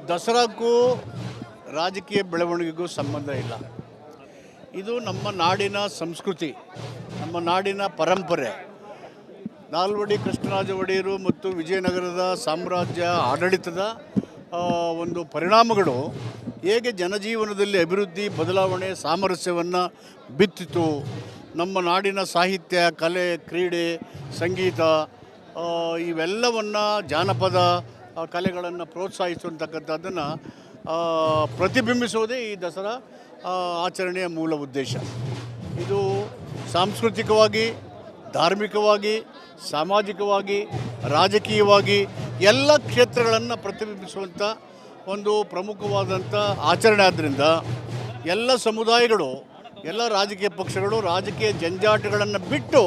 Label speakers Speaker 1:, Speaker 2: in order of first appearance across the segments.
Speaker 1: ದಸರಾಕ್ಕೂ ರಾಜಕೀಯ ಬೆಳವಣಿಗೆಗೂ ಸಂಬಂಧ ಇಲ್ಲ. ಇದು ನಮ್ಮ ನಾಡಿನ ಸಂಸ್ಕೃತಿ, ನಮ್ಮ ನಾಡಿನ ಪರಂಪರೆ. ನಾಲ್ವಡಿ ಕೃಷ್ಣರಾಜ ಒಡೆಯರು ಮತ್ತು ವಿಜಯನಗರದ ಸಾಮ್ರಾಜ್ಯ ಆಡಳಿತದ ಒಂದು ಪರಿಣಾಮಗಳು ಹೇಗೆ ಜನಜೀವನದಲ್ಲಿ ಅಭಿವೃದ್ಧಿ, ಬದಲಾವಣೆ, ಸಾಮರಸ್ಯವನ್ನು ಬಿತ್ತಿತು. ನಮ್ಮ ನಾಡಿನ ಸಾಹಿತ್ಯ, ಕಲೆ, ಕ್ರೀಡೆ, ಸಂಗೀತ ಇವೆಲ್ಲವನ್ನು, ಜಾನಪದ ಕಲೆಗಳನ್ನು ಪ್ರೋತ್ಸಾಹಿಸುವಂತಕ್ಕಂಥದ್ದನ್ನು ಪ್ರತಿಬಿಂಬಿಸುವುದೇ ಈ ದಸರಾ ಆಚರಣೆಯ ಮೂಲ ಉದ್ದೇಶ. ಇದು ಸಾಂಸ್ಕೃತಿಕವಾಗಿ, ಧಾರ್ಮಿಕವಾಗಿ, ಸಾಮಾಜಿಕವಾಗಿ, ರಾಜಕೀಯವಾಗಿ ಎಲ್ಲ ಕ್ಷೇತ್ರಗಳನ್ನು ಪ್ರತಿಬಿಂಬಿಸುವಂಥ ಒಂದು ಪ್ರಮುಖವಾದಂಥ ಆಚರಣೆ. ಆದ್ದರಿಂದ ಎಲ್ಲ ಸಮುದಾಯಗಳು, ಎಲ್ಲ ರಾಜಕೀಯ ಪಕ್ಷಗಳು ರಾಜಕೀಯ ಜಂಜಾಟಗಳನ್ನು ಬಿಟ್ಟು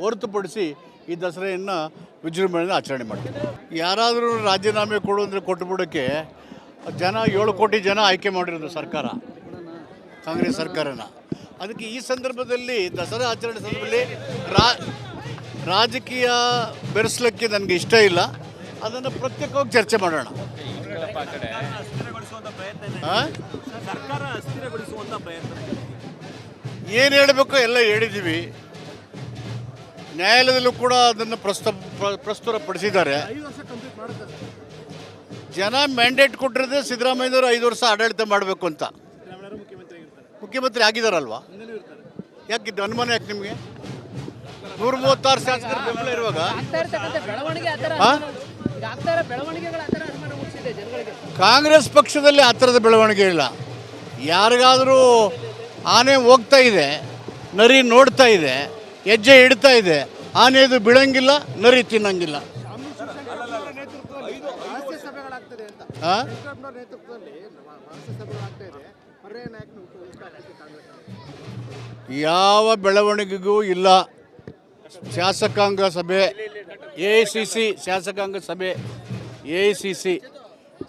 Speaker 1: ಹೊರತುಪಡಿಸಿ ಈ ದಸರೆಯನ್ನು ವಿಜೃಂಭಣೆಯಿಂದ ಆಚರಣೆ ಮಾಡ್ತಾರೆ. ಯಾರಾದರೂ ರಾಜೀನಾಮೆ ಕೊಡು ಅಂದರೆ ಕೊಟ್ಟುಬಿಡೋಕ್ಕೆ 7 ಕೋಟಿ ಜನ ಆಯ್ಕೆ ಮಾಡಿರೋದು ಸರ್ಕಾರ, ಕಾಂಗ್ರೆಸ್ ಸರ್ಕಾರನ. ಅದಕ್ಕೆ ಈ ಸಂದರ್ಭದಲ್ಲಿ ದಸರಾ ಆಚರಣೆ ಸಂದರ್ಭದಲ್ಲಿ ರಾಜಕೀಯ ಬೆರೆಸಲಿಕ್ಕೆ ನನಗೆ ಇಷ್ಟ ಇಲ್ಲ. ಅದನ್ನು ಪ್ರತ್ಯೇಕವಾಗಿ ಚರ್ಚೆ ಮಾಡೋಣ. ಏನು ಹೇಳಬೇಕು ಎಲ್ಲ ಹೇಳಿದ್ದೀವಿ. ನ್ಯಾಯಾಲಯದಲ್ಲೂ ಕೂಡ ಅದನ್ನು ಪ್ರಸ್ತುತಪಡಿಸಿದ್ದಾರೆ. ಜನ ಮ್ಯಾಂಡೇಟ್ ಕೊಟ್ಟಿರೋದೇ ಸಿದ್ದರಾಮಯ್ಯನವರು 5 ವರ್ಷ ಆಡಳಿತ ಮಾಡಬೇಕು ಅಂತ. ಮುಖ್ಯಮಂತ್ರಿ ಆಗಿದಾರಲ್ವಾ? ಯಾಕಿದ್ದು ಅನುಮಾನ? ಯಾಕೆ ನಿಮಗೆ 136 ಶಾಸಕರ ಬೆಂಬಲ ಇರುವಾಗ ಕಾಂಗ್ರೆಸ್ ಪಕ್ಷದಲ್ಲಿ ಆ ಥರದ ಬೆಳವಣಿಗೆ ಇಲ್ಲ. ಯಾರಿಗಾದರೂ ಆನೆ ಹೋಗ್ತಾ ಇದೆ, ನರಿ ನೋಡ್ತಾ ಇದೆ, ಹೆಜ್ಜೆ ಇಡ್ತಾ ಇದೆ, ಆನೆದು ಬೀಳಂಗಿಲ್ಲ, ನರಿ ತಿನ್ನಂಗಿಲ್ಲ. ಯಾವ ಬೆಳವಣಿಗೆಗೂ ಇಲ್ಲ. ಶಾಸಕಾಂಗ ಸಭೆ, AICC ಶಾಸಕಾಂಗ ಸಭೆ, AICC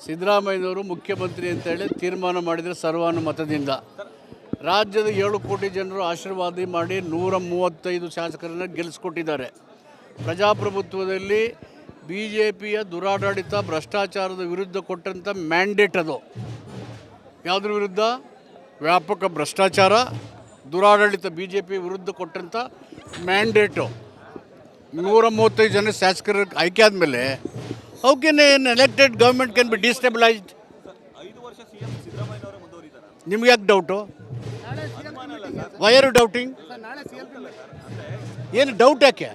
Speaker 1: ಸಿದ್ದರಾಮಯ್ಯನವರು ಮುಖ್ಯಮಂತ್ರಿ ಅಂತೇಳಿ ತೀರ್ಮಾನ ಮಾಡಿದರೆ ಸರ್ವಾನುಮತದಿಂದ ರಾಜ್ಯದ 7 ಕೋಟಿ ಜನರು ಆಶೀರ್ವಾದ ಮಾಡಿ 135 ಶಾಸಕರನ್ನು ಗೆಲ್ಲಿಸ್ಕೊಟ್ಟಿದ್ದಾರೆ. ಪ್ರಜಾಪ್ರಭುತ್ವದಲ್ಲಿ BJPಯ ದುರಾಡಳಿತ, ಭ್ರಷ್ಟಾಚಾರದ ವಿರುದ್ಧ ಕೊಟ್ಟಂಥ ಮ್ಯಾಂಡೇಟ್ ಅದು. ಯಾವುದ್ರ ವಿರುದ್ಧ? ವ್ಯಾಪಕ ಭ್ರಷ್ಟಾಚಾರ, ದುರಾಡಳಿತ, BJP ವಿರುದ್ಧ ಕೊಟ್ಟಂಥ ಮ್ಯಾಂಡೇಟು. 135 ಜನ ಶಾಸಕರು ಆಯ್ಕೆ ಆದಮೇಲೆ how can an elected government can be destabilised? ನಿಮ್ಗೆ ಯಾಕೆ doubt? Why are you doubting? ಏನು ಡೌಟ್ ಯಾಕೆ?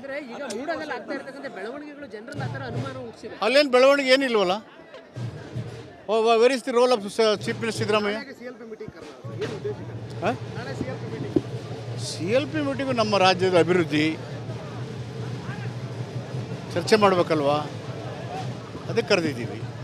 Speaker 1: ಅಲ್ಲೇನು ಬೆಳವಣಿಗೆ ಏನಿಲ್ವಲ್ಲ. Where is the role of chief minister Siddaramaiah? CLP meeting ನಮ್ಮ ರಾಜ್ಯದ ಅಭಿವೃದ್ಧಿ ಚರ್ಚೆ ಮಾಡಬೇಕಲ್ವಾ? ಅದಕ್ಕೆ ಕರೆದಿದ್ದೀವಿ.